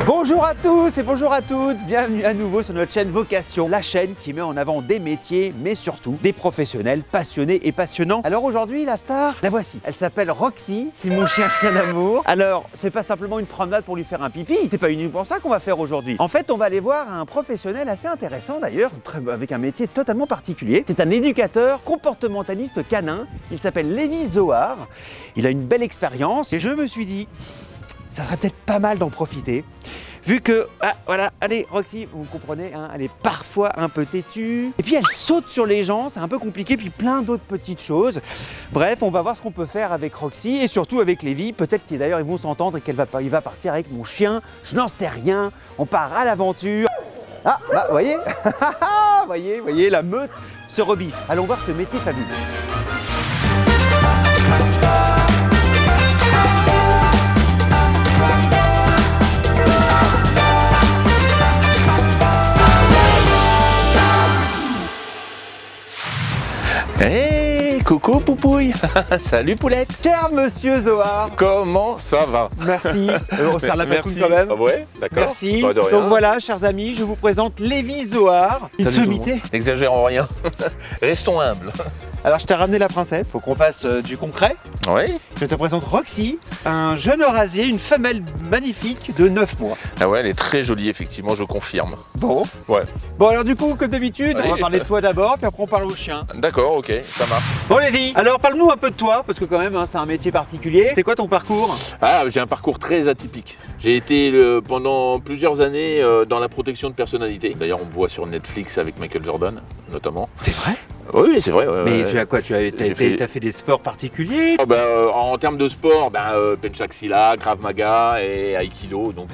Bonjour à tous et bonjour à toutes, bienvenue à nouveau sur notre chaîne Vocation, la chaîne qui met en avant des métiers, mais surtout des professionnels passionnés et passionnants. Alors aujourd'hui, la star, la voici. Elle s'appelle Roxy, c'est mon chien d'amour. Alors, c'est pas simplement une promenade pour lui faire un pipi, c'est pas uniquement ça qu'on va faire aujourd'hui. En fait, on va aller voir un professionnel assez intéressant d'ailleurs, avec un métier totalement particulier. C'est un éducateur comportementaliste canin, il s'appelle Lévi Zohar. Il a une belle expérience et je me suis dit, ça serait peut-être pas mal d'en profiter. Vu que, voilà, allez Roxy, vous comprenez, hein, elle est parfois un peu têtue. Et puis elle saute sur les gens, c'est un peu compliqué, puis plein d'autres petites choses. Bref, on va voir ce qu'on peut faire avec Roxy et surtout avec Lévi. Peut-être qu'ils d'ailleurs ils vont s'entendre et qu'il va partir avec mon chien. Je n'en sais rien, on part à l'aventure. Ah, bah voyez, voyez, la meute se rebiffe. Allons voir ce métier fabuleux. Hey, coucou Poupouille. Salut Poulette. Cher monsieur Zohar. Comment ça va? Merci. On serre la patouille quand même. Ah ouais, d'accord. Merci. Pas de rien. Donc voilà, chers amis, je vous présente Lévi Zohar. Une Salut tout le sommité. monde. N'exagérons rien. Restons humbles. Alors je t'ai ramené la princesse, faut qu'on fasse du concret. Oui. Je te présente Roxy, un jeune eurasier, une femelle magnifique de 9 mois. Ah ouais, elle est très jolie effectivement, je confirme. Bon. Ouais. Bon alors du coup, comme d'habitude, on va Allez. parler de toi d'abord, puis après on parle au chien. D'accord, ok, ça marche. Bon Lévi, alors parle-nous un peu de toi, parce que quand même, hein, c'est un métier particulier. C'est quoi ton parcours? Ah, j'ai un parcours très atypique. J'ai été pendant plusieurs années dans la protection de personnalité. D'ailleurs, on me voit sur Netflix avec Michael Jordan, notamment. C'est vrai? Oui, c'est vrai. Mais tu as quoi? T'as fait des sports particuliers? En termes de sport, Pencak Silat, Krav Maga et Aikido, donc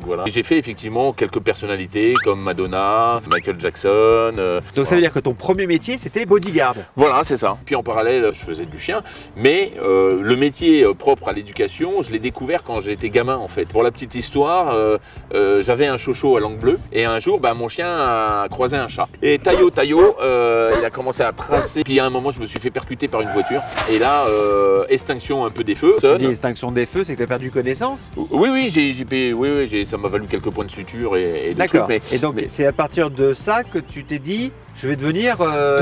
voilà. Et j'ai fait effectivement quelques personnalités comme Madonna, Michael Jackson. Donc ça veut dire que ton premier métier, c'était bodyguard. Voilà, c'est ça. Puis en parallèle, je faisais du chien, mais le métier propre à l'éducation, je l'ai découvert quand j'étais gamin en fait. Pour la petite histoire, j'avais un chocho à langue bleue et un jour, mon chien a croisé un chat. Et Tayo, il a commencé à tracer. Puis à un moment, je me suis fait percuter par une voiture. Et là, extinction un peu des feux. Tu dis extinction des feux, c'est que tu as perdu connaissance? Oui, ça m'a valu quelques points de suture et des trucs. D'accord. Et donc c'est à partir de ça que tu t'es dit, je vais devenir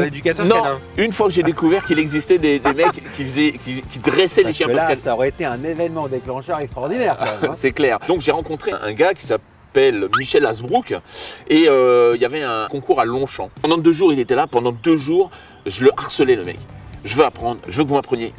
éducateur non, canin. une fois que j'ai découvert qu'il existait des mecs qui dressaient les chiens. Parce que là, que ça aurait été un événement déclencheur extraordinaire. Quand même, hein. c'est clair. Donc j'ai rencontré un gars qui s'appelle Michel Hasbrook et il y avait un concours à Longchamp. Pendant 2 jours, il était là. Pendant 2 jours, je le harcelais, le mec. Je veux apprendre, je veux que vous m'appreniez.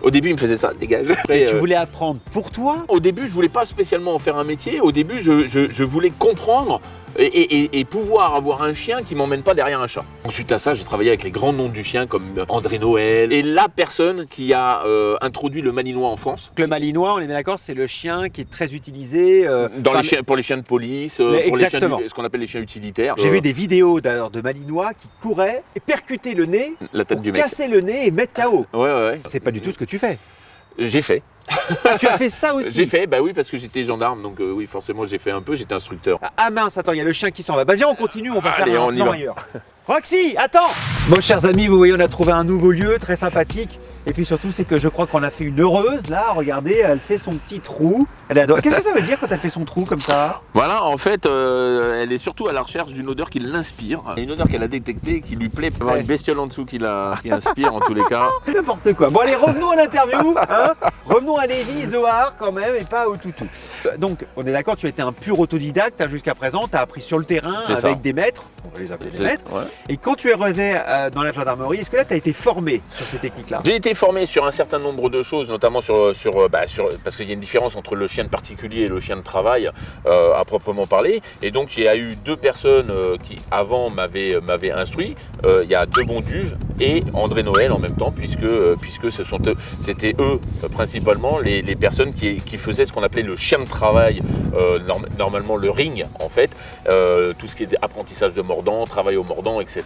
Au début, il me faisait ça, dégage. Après, Et tu voulais apprendre pour toi? Au début, je voulais pas spécialement en faire un métier. Au début, je voulais comprendre et pouvoir avoir un chien qui m'emmène pas derrière un chat. Ensuite à ça, j'ai travaillé avec les grands noms du chien comme André Noël et la personne qui a introduit le malinois en France. Le malinois, on est bien d'accord, c'est le chien qui est très utilisé Pour les chiens de police, pour ce qu'on appelle les chiens utilitaires. J'ai vu des vidéos d'ailleurs de malinois qui couraient et percutaient le nez, la tête du mec. casser le nez et mettre KO. Ouais. C'est pas du tout ce que tu fais. J'ai fait. Ah, tu as fait ça aussi? J'ai fait, oui, parce que j'étais gendarme, donc oui, forcément j'ai fait un peu, j'étais instructeur. Ah mince, attends, il y a le chien qui s'en va. Bah viens, on continue, on va Allez, faire un on y plan va. ailleurs. Roxy, attends! Bon, chers amis, vous voyez, on a trouvé un nouveau lieu très sympathique. Et puis surtout, c'est que je crois qu'on a fait une heureuse. Là, regardez, elle fait son petit trou. Elle est adorable. Qu'est-ce que ça veut dire quand elle fait son trou comme ça? Voilà, en fait, elle est surtout à la recherche d'une odeur qui l'inspire. Une odeur qu'elle a détectée, qui lui plaît. Avoir une bestiole en dessous qui inspire en tous les cas. N'importe quoi. Bon allez, revenons à l'interview, hein. Revenons à Lévi Zohar quand même et pas au toutou. Donc on est d'accord, tu as été un pur autodidacte jusqu'à présent, tu as appris sur le terrain C'est avec ça. des maîtres, on va les appeler des C'est- maîtres. ouais. Et quand tu es arrivé dans la gendarmerie, est-ce que là tu as été formé sur ces techniques-là? J'ai été formé sur un certain nombre de choses, notamment parce qu'il y a une différence entre le chien de particulier et le chien de travail à proprement parler. Et donc il y a eu 2 personnes qui avant m'avaient instruit. Il y a 2 bons duves et André Noël en même temps, puisque c'était eux principalement les personnes qui faisaient ce qu'on appelait le chien de travail, normalement le ring en fait, tout ce qui est apprentissage de mordant, travail au mordant, etc.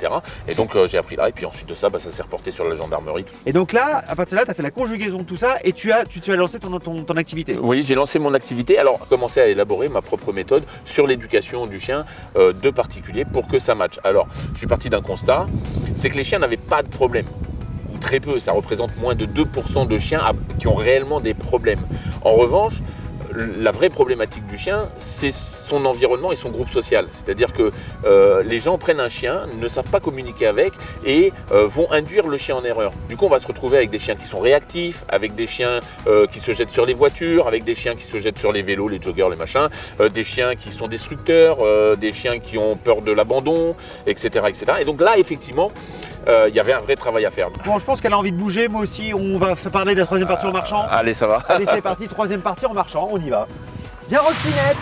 Et donc j'ai appris là, et puis ensuite de ça, ça s'est reporté sur la gendarmerie. Et donc là, à partir de là, tu as fait la conjugaison de tout ça et tu as lancé ton activité. Oui, j'ai lancé mon activité, alors j'ai commencé à élaborer ma propre méthode sur l'éducation du chien de particulier pour que ça matche. Alors, je suis parti d'un constat, c'est que les chiens n'avaient pas de problème. Ou très peu, ça représente moins de 2% de chiens qui ont réellement des problèmes. En revanche, la vraie problématique du chien, c'est son environnement et son groupe social. C'est-à-dire que les gens prennent un chien, ne savent pas communiquer avec et vont induire le chien en erreur. Du coup, on va se retrouver avec des chiens qui sont réactifs, avec des chiens qui se jettent sur les voitures, avec des chiens qui se jettent sur les vélos, les joggers, les machins, des chiens qui sont destructeurs, des chiens qui ont peur de l'abandon, etc., etc. Et donc là, effectivement, il y avait un vrai travail à faire. Bon, je pense qu'elle a envie de bouger, moi aussi. On va parler de la troisième partie en marchant. Allez, ça va. Allez, c'est parti, troisième partie en marchant, on y va. Viens, Roxinette.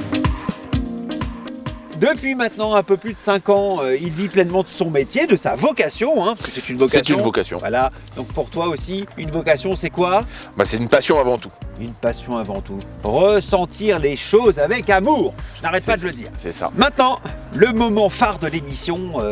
Depuis maintenant un peu plus de 5 ans, il vit pleinement de son métier, de sa vocation, hein, parce que c'est une vocation. C'est une vocation. Voilà, donc pour toi aussi, une vocation, c'est quoi? C'est une passion avant tout. Une passion avant tout. Ressentir les choses avec amour. Je n'arrête pas de le dire. C'est ça. Maintenant, le moment phare de l'émission,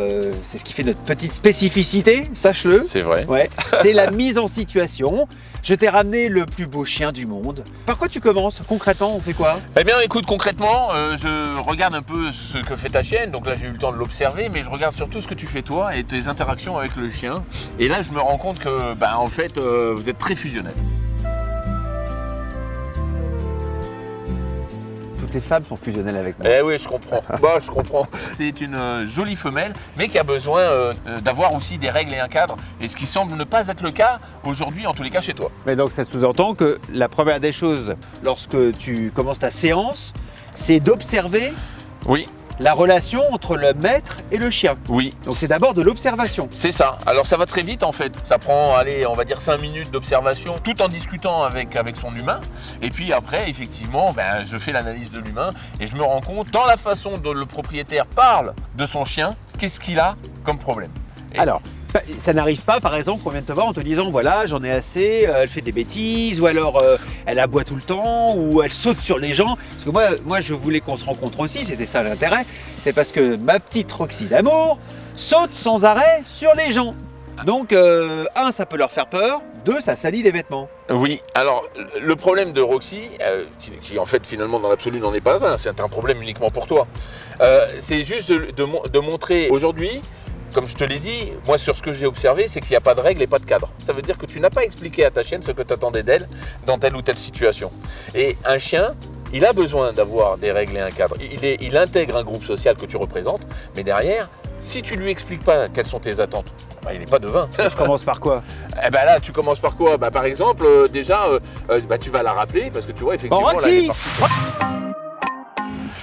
c'est ce qui fait notre petite spécificité, sache-le. C'est vrai. Ouais, c'est la mise en situation. Je t'ai ramené le plus beau chien du monde. Par quoi tu commences? Concrètement, on fait quoi? Eh bien, écoute, concrètement, je regarde un peu ce que fait ta chienne. Donc là, j'ai eu le temps de l'observer, mais je regarde surtout ce que tu fais toi et tes interactions avec le chien. Et là, je me rends compte que, en fait, vous êtes très fusionnels. Toutes les femmes sont fusionnelles avec moi. Eh oui, je comprends. Je comprends. C'est une jolie femelle, mais qui a besoin d'avoir aussi des règles et un cadre. Et ce qui semble ne pas être le cas aujourd'hui, en tous les cas chez toi. Mais donc ça sous-entend que la première des choses, lorsque tu commences ta séance, c'est d'observer Oui. la relation entre le maître et le chien. Oui. Donc c'est d'abord de l'observation. C'est ça. Alors ça va très vite en fait. Ça prend, allez, on va dire 5 minutes d'observation, tout en discutant avec son humain. Et puis après, effectivement, je fais l'analyse de l'humain et je me rends compte, dans la façon dont le propriétaire parle de son chien, qu'est-ce qu'il a comme problème. Alors, ça n'arrive pas, par exemple, qu'on vienne te voir en te disant, voilà, j'en ai assez, elle fait des bêtises, ou alors elle aboie tout le temps, ou elle saute sur les gens. Parce que moi je voulais qu'on se rencontre aussi, c'était ça l'intérêt. C'est parce que ma petite Roxy d'amour saute sans arrêt sur les gens. Donc, ça peut leur faire peur, 2, ça salit les vêtements. Oui, alors le problème de Roxy, qui en fait finalement dans l'absolu n'en est pas un, c'est un problème uniquement pour toi, c'est juste de montrer aujourd'hui. Comme je te l'ai dit, moi sur ce que j'ai observé, c'est qu'il n'y a pas de règle et pas de cadre. Ça veut dire que tu n'as pas expliqué à ta chienne ce que tu attendais d'elle dans telle ou telle situation. Et un chien, il a besoin d'avoir des règles et un cadre. Il intègre un groupe social que tu représentes, mais derrière, si tu lui expliques pas quelles sont tes attentes, il n'est pas devin. Je commence par quoi? Là, tu commences par quoi? Par exemple, déjà, tu vas la rappeler, parce que tu vois, effectivement, là, elle est partie.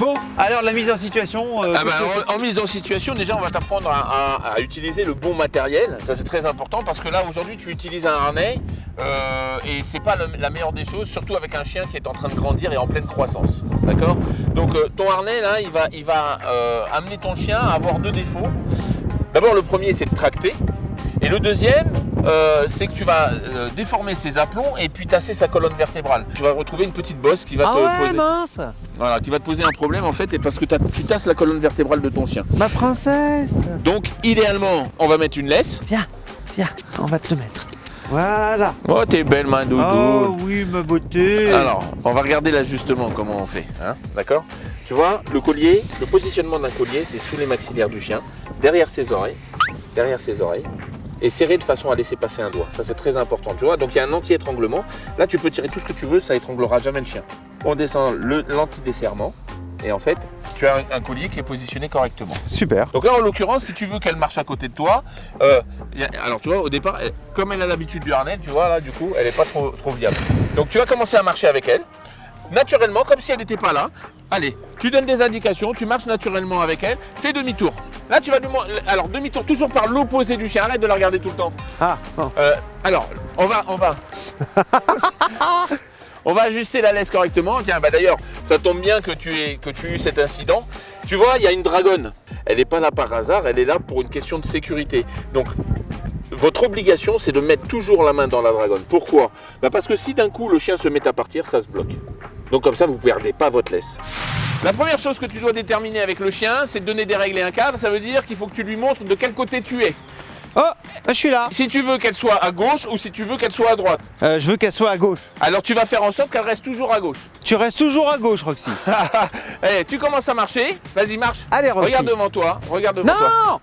Bon, alors la mise en situation. En mise en situation, déjà, on va t'apprendre à utiliser le bon matériel. Ça, c'est très important parce que là, aujourd'hui, tu utilises un harnais et c'est pas la meilleure des choses, surtout avec un chien qui est en train de grandir et en pleine croissance. D'accord? Donc, ton harnais, là, il va amener ton chien à avoir 2 défauts. D'abord, le premier, c'est de tracter. Et le deuxième, c'est que tu vas déformer ses aplombs et puis tasser sa colonne vertébrale. Tu vas retrouver une petite bosse qui va te poser. Mince. Voilà, qui va te poser un problème en fait, et parce que tu tasses la colonne vertébrale de ton chien. Ma princesse. Donc, idéalement, on va mettre une laisse. Viens, on va te le mettre. Voilà. Oh, t'es belle, ma doudou. Oh oui, ma beauté. Alors, on va regarder l'ajustement, comment on fait. D'accord? Tu vois, le collier, le positionnement d'un collier, c'est sous les maxillaires du chien, derrière ses oreilles, et serré de façon à laisser passer un doigt. Ça, c'est très important, tu vois. Donc, il y a un anti-étranglement. Là, tu peux tirer tout ce que tu veux, ça étranglera jamais le chien. On descend l'anti-desserrement et en fait, tu as un collier qui est positionné correctement. Super. Donc là, en l'occurrence, si tu veux qu'elle marche à côté de toi, alors tu vois, au départ, comme elle a l'habitude du harnais, tu vois, là, du coup, elle n'est pas trop viable. Donc, tu vas commencer à marcher avec elle, naturellement, comme si elle n'était pas là. Allez, tu donnes des indications, tu marches naturellement avec elle, fais demi-tour. Là, tu vas alors demi-tour toujours par l'opposé du chien, arrête de la regarder tout le temps. Bon. Alors, on va on va ajuster la laisse correctement. Tiens, d'ailleurs, ça tombe bien que tu aies eu cet incident. Tu vois, il y a une dragonne. Elle n'est pas là par hasard, elle est là pour une question de sécurité. Donc, votre obligation, c'est de mettre toujours la main dans la dragonne. Pourquoi? Parce que si d'un coup, le chien se met à partir, ça se bloque. Donc comme ça, vous ne perdez pas votre laisse. La première chose que tu dois déterminer avec le chien, c'est de donner des règles et un cadre. Ça veut dire qu'il faut que tu lui montres de quel côté tu es. Oh, je suis là. Si tu veux qu'elle soit à gauche ou si tu veux qu'elle soit à droite. Je veux qu'elle soit à gauche. Alors tu vas faire en sorte qu'elle reste toujours à gauche. Tu restes toujours à gauche, Roxy. Allez, tu commences à marcher. Vas-y, marche. Allez, Roxy. Regarde devant toi. Toi. Non.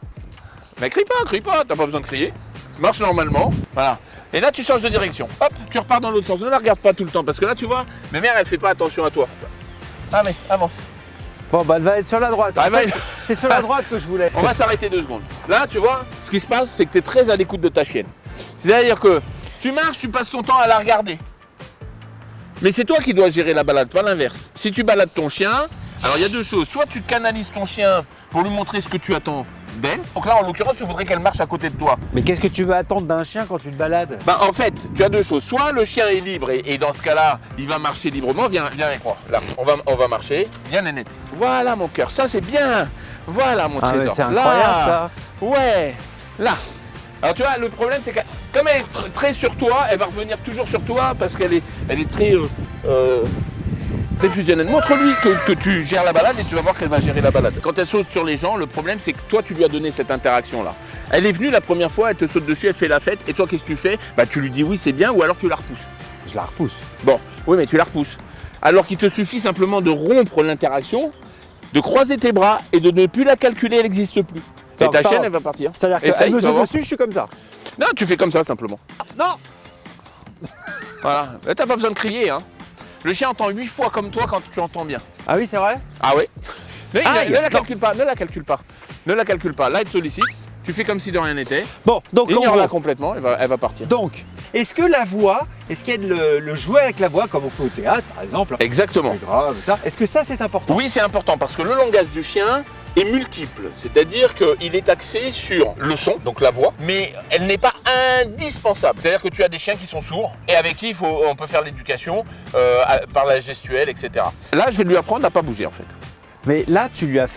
Mais crie pas. T'as pas besoin de crier. Marche normalement. Voilà. Et là, tu changes de direction. Hop, tu repars dans l'autre sens. Ne la regarde pas tout le temps parce que là, tu vois, ma mère, elle fait pas attention à toi. Allez, avance. Bon, bah elle va être sur la droite. Ah, En fait, c'est sur la droite que je voulais. On va s'arrêter 2 secondes. Là, tu vois, ce qui se passe, c'est que tu es très à l'écoute de ta chienne. C'est-à-dire que tu marches, tu passes ton temps à la regarder. Mais c'est toi qui dois gérer la balade, pas l'inverse. Si tu balades ton chien, alors il y a 2 choses. Soit tu canalises ton chien pour lui montrer ce que tu attends d'elle. Donc là, en l'occurrence, tu voudrais qu'elle marche à côté de toi. Mais qu'est-ce que tu veux attendre d'un chien quand tu te balades? Bah, en fait, tu as 2 choses. Soit le chien est libre et dans ce cas-là, il va marcher librement. Viens avec moi. Là, on va marcher. Viens, Nénette. Voilà mon cœur. Ça, c'est bien. Voilà mon trésor. C'est incroyable là. ça. Ouais. Là. Alors tu vois, le problème c'est que comme elle est très sur toi, elle va revenir toujours sur toi parce qu'elle est très fusionnelle. Montre-lui que tu gères la balade et tu vas voir qu'elle va gérer la balade. Quand elle saute sur les gens, le problème c'est que toi tu lui as donné cette interaction-là. Elle est venue la première fois, elle te saute dessus, elle fait la fête et toi qu'est-ce que tu fais? Bah tu lui dis oui c'est bien ou alors tu la repousses. Je la repousse. Bon, oui mais tu la repousses. Alors qu'il te suffit simplement de rompre l'interaction, de croiser tes bras et de ne plus la calculer, elle n'existe plus. Et ta chienne, elle va partir. C'est-à-dire Essaye, qu'elle me tu vas saute voir. dessus, je suis comme ça. Non, tu fais comme ça simplement. Non. Voilà. Là, t'as pas besoin de crier. Hein. Le chien entend 8 fois comme toi quand tu entends bien. Ah oui, c'est vrai? Ah ouais. Ne la non. calcule pas, ne la calcule pas. Ne la calcule pas. Là, elle te sollicite. Tu fais comme si de rien n'était. Bon, donc en Ignore-la gros, complètement, elle va partir. donc, est-ce que la voix, est-ce qu'il y a le jouer avec la voix comme on fait au théâtre, par exemple? Exactement. C'est grave, ça. Est-ce que ça, c'est important? Oui, c'est important parce que le langage du chien est multiple. C'est-à-dire qu'il est axé sur le son, donc la voix, mais elle n'est pas indispensable. C'est-à-dire que tu as des chiens qui sont sourds et avec qui on peut faire l'éducation par la gestuelle, etc. Là, je vais lui apprendre à pas bouger en fait. Mais là, tu lui as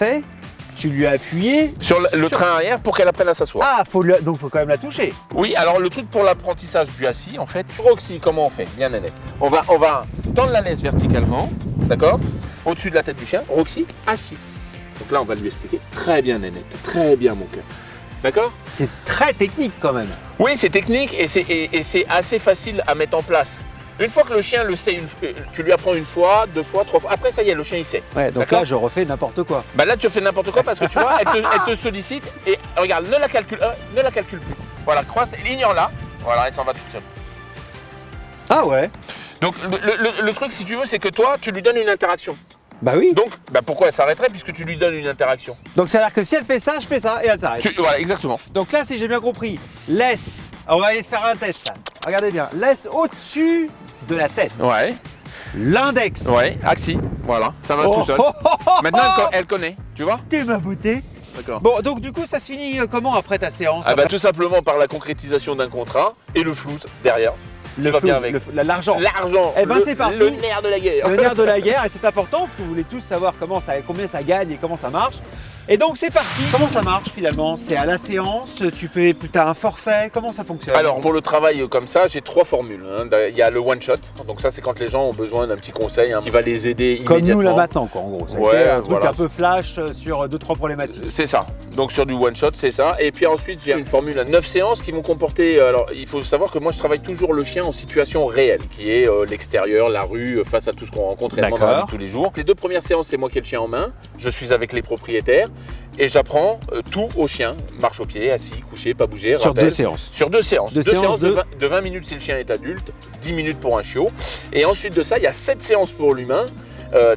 appuyé Sur le train arrière pour qu'elle apprenne à s'asseoir. Ah, donc faut quand même la toucher. Oui, alors le truc pour l'apprentissage du assis, en fait, Roxy, comment on fait? Bien, Nénette. On va tendre la laisse verticalement, d'accord? Au-dessus de la tête du chien, Roxy, assis. Donc là, on va lui expliquer. Très bien, Nénette, très bien, mon cœur. D'accord? C'est très technique quand même. Oui, c'est technique et c'est assez facile à mettre en place. Une fois que le chien le sait, tu lui apprends 1 fois, 2 fois, 3 fois. Après, ça y est, le chien, il sait. Ouais, donc là, je refais n'importe quoi. Bah là, tu fais n'importe quoi parce que tu vois, elle te sollicite et regarde, ne la calcule plus. Voilà, croise, ignore-la. Voilà, elle s'en va toute seule. Ah ouais? Donc le truc, si tu veux, c'est que toi, tu lui donnes une interaction. Bah oui. Donc, pourquoi elle s'arrêterait puisque tu lui donnes une interaction? Donc ça veut dire que si elle fait ça, je fais ça et elle s'arrête. Voilà, exactement. Donc là, si j'ai bien compris, laisse. On va aller faire un test. Regardez bien. Laisse au-dessus de la tête. Ouais, L'index. ouais, axi. Voilà, ça va tout seul. Maintenant, elle connaît, tu vois? T'es ma beauté. D'accord. Bon, donc du coup, ça se finit comment après ta séance? Ah bah tout simplement par la concrétisation d'un contrat et le flouze derrière. Le va flou, bien avec. l'argent. L'argent. Eh ben, c'est parti. Le nerf de la guerre. Le nerf de la guerre, et c'est important parce que vous voulez tous savoir combien ça gagne et comment ça marche. Et donc c'est parti. Comment ça marche finalement? C'est à la séance, t'as un forfait, comment ça fonctionne? Alors pour le travail comme ça, j'ai 3 formules. Hein. Il y a le one shot, donc ça c'est quand les gens ont besoin d'un petit conseil qui va les aider immédiatement. Comme nous là maintenant quoi en gros. Ça a Ouais, été un truc voilà. un peu flash sur 2-3 problématiques. C'est ça. Donc sur du one shot, c'est ça. Et puis ensuite, j'ai une formule à 9 séances qui vont comporter. Alors il faut savoir que moi je travaille toujours le chien en situation réelle, qui est l'extérieur, la rue, face à tout ce qu'on rencontre réellement dans la vie de tous les jours. Les 2 premières séances, c'est moi qui ai le chien en main. Je suis avec les propriétaires et j'apprends tout au chien. Marche au pied, assis, couché, pas bouger. Sur rappel. 2 séances. Sur 2 séances. 2 2 séances de... de 20 minutes si le chien est adulte, 10 minutes pour un chiot. Et ensuite de ça, il y a 7 séances pour l'humain.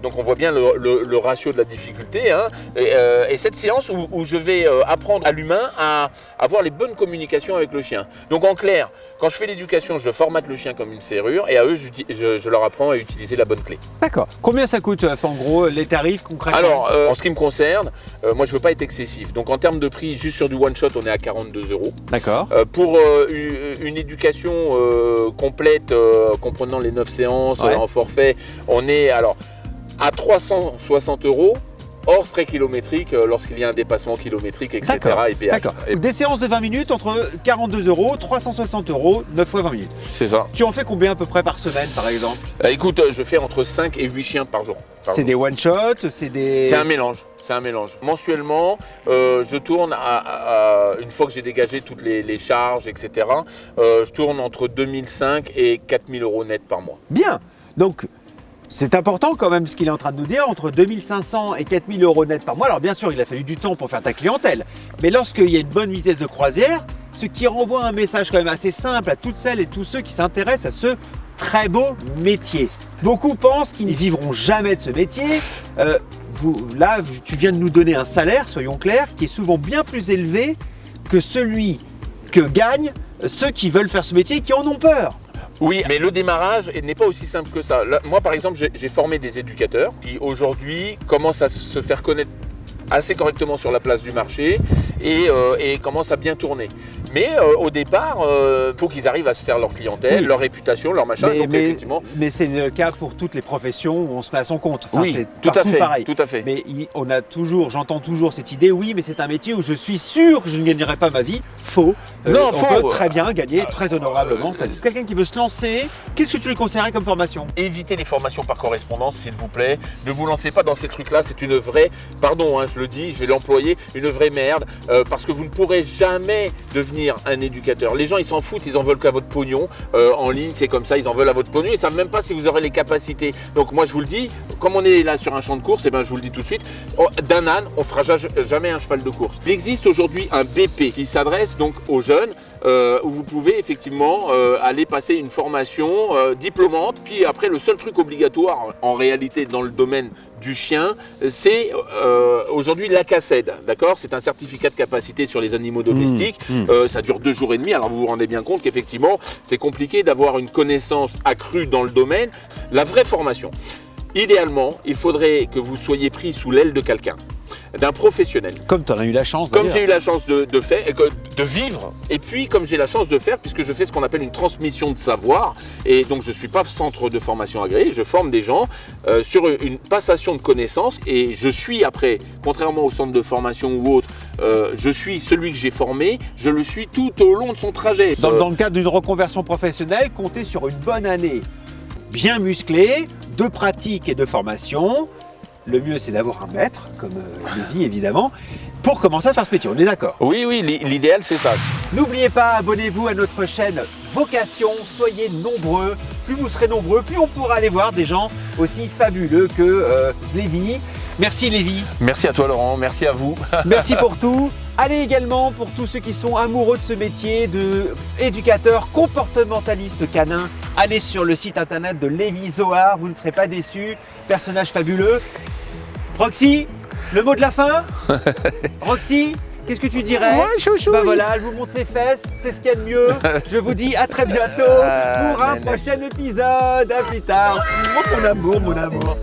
Donc on voit bien le ratio de la difficulté. Hein. Et cette séance où je vais apprendre à l'humain à avoir les bonnes communications avec le chien. Donc en clair, quand je fais l'éducation, je formate le chien comme une serrure et à eux, je leur apprends à utiliser la bonne clé. D'accord. Combien ça coûte en gros les tarifs concrètement? Alors en ce qui me concerne, moi je veux pas être excessif. Donc en termes de prix, juste sur du one shot, on est à 42 €. D'accord. Pour une éducation complète, comprenant les 9 séances en forfait, on est alors à 360 €, hors frais kilométriques lorsqu'il y a un dépassement kilométrique, etc. et péage. D'accord. Des séances de 20 minutes entre 42 €, 360 €, 9 fois 20 minutes. C'est ça. Tu en fais combien à peu près par semaine par exemple? Écoute, je fais entre 5 et 8 chiens par jour. C'est des one-shots, c'est des... C'est un mélange. C'est un mélange. Mensuellement, je tourne une fois que j'ai dégagé toutes les charges, etc. Je tourne entre 2005 et 4000 € net par mois. Bien. Donc, c'est important quand même ce qu'il est en train de nous dire, entre 2500 et 4000 € net par mois. Alors bien sûr, il a fallu du temps pour faire ta clientèle. Mais lorsqu'il y a une bonne vitesse de croisière, ce qui renvoie un message quand même assez simple à toutes celles et tous ceux qui s'intéressent à ce très beau métier. Beaucoup pensent qu'ils ne vivront jamais de ce métier. Là, tu viens de nous donner un salaire, soyons clairs, qui est souvent bien plus élevé que celui que gagnent ceux qui veulent faire ce métier et qui en ont peur. Oui, mais le démarrage n'est pas aussi simple que ça. Là, moi, par exemple, j'ai formé des éducateurs qui aujourd'hui commencent à se faire connaître assez correctement sur la place du marché et commencent à bien tourner. Mais au départ, il faut qu'ils arrivent à se faire leur clientèle, leur réputation, leur machin. Mais c'est le cas pour toutes les professions où on se met à son compte. Enfin, oui, c'est tout à fait, pareil. tout à fait. Mais j'entends toujours cette idée, oui, mais c'est un métier où je suis sûr que je ne gagnerai pas ma vie. Faux. Non, on peut très bien gagner très honorablement sa vie. Quelqu'un qui veut se lancer, qu'est-ce que tu lui conseillerais comme formation? Évitez les formations par correspondance, s'il vous plaît. Ne vous lancez pas dans ces trucs-là. C'est une vraie, pardon, je le dis, je vais l'employer, une vraie merde, parce que vous ne pourrez jamais devenir un éducateur. Les gens, ils s'en foutent, ils en veulent qu'à votre pognon. En ligne, c'est comme ça, ils en veulent à votre pognon. Ils ne savent même pas si vous aurez les capacités. Donc moi, je vous le dis, comme on est là sur un champ de course, je vous le dis tout de suite, d'un âne, on ne fera jamais un cheval de course. Il existe aujourd'hui un BP qui s'adresse donc aux jeunes, où vous pouvez effectivement aller passer une formation diplômante. Puis après, le seul truc obligatoire en réalité dans le domaine du chien, c'est aujourd'hui l'ACACED, d'accord? C'est un certificat de capacité sur les animaux domestiques. Ça dure 2 jours et demi. Alors vous vous rendez bien compte qu'effectivement, c'est compliqué d'avoir une connaissance accrue dans le domaine. La vraie formation, idéalement, il faudrait que vous soyez pris sous l'aile de quelqu'un, d'un professionnel. Comme tu en as eu la chance. Comme j'ai eu la chance de vivre, et puis comme j'ai la chance de faire, puisque je fais ce qu'on appelle une transmission de savoir, et donc je ne suis pas centre de formation agréé, je forme des gens sur une passation de connaissances, et je suis après, contrairement au centre de formation ou autre, je suis celui que j'ai formé, je le suis tout au long de son trajet. Dans le cadre d'une reconversion professionnelle, comptez sur une bonne année bien musclée, de pratique et de formation. Le mieux, c'est d'avoir un maître, comme le dit évidemment, pour commencer à faire ce métier. On est d'accord? Oui, l'idéal, c'est ça. N'oubliez pas, abonnez-vous à notre chaîne Vocation. Soyez nombreux. Plus vous serez nombreux, plus on pourra aller voir des gens aussi fabuleux que Lévi. Merci Lévi. Merci à toi Laurent, merci à vous. Merci pour tout. Allez également pour tous ceux qui sont amoureux de ce métier d'éducateur comportementaliste canin. Allez sur le site internet de Lévi Zohar, vous ne serez pas déçus. Personnage fabuleux. Roxy, le mot de la fin? Roxy, qu'est-ce que tu dirais? Ouais, chouchou. Bah voilà, elle vous montre ses fesses, c'est ce qu'il y a de mieux. Je vous dis à très bientôt pour un prochain épisode. À plus tard. Mon amour, mon amour.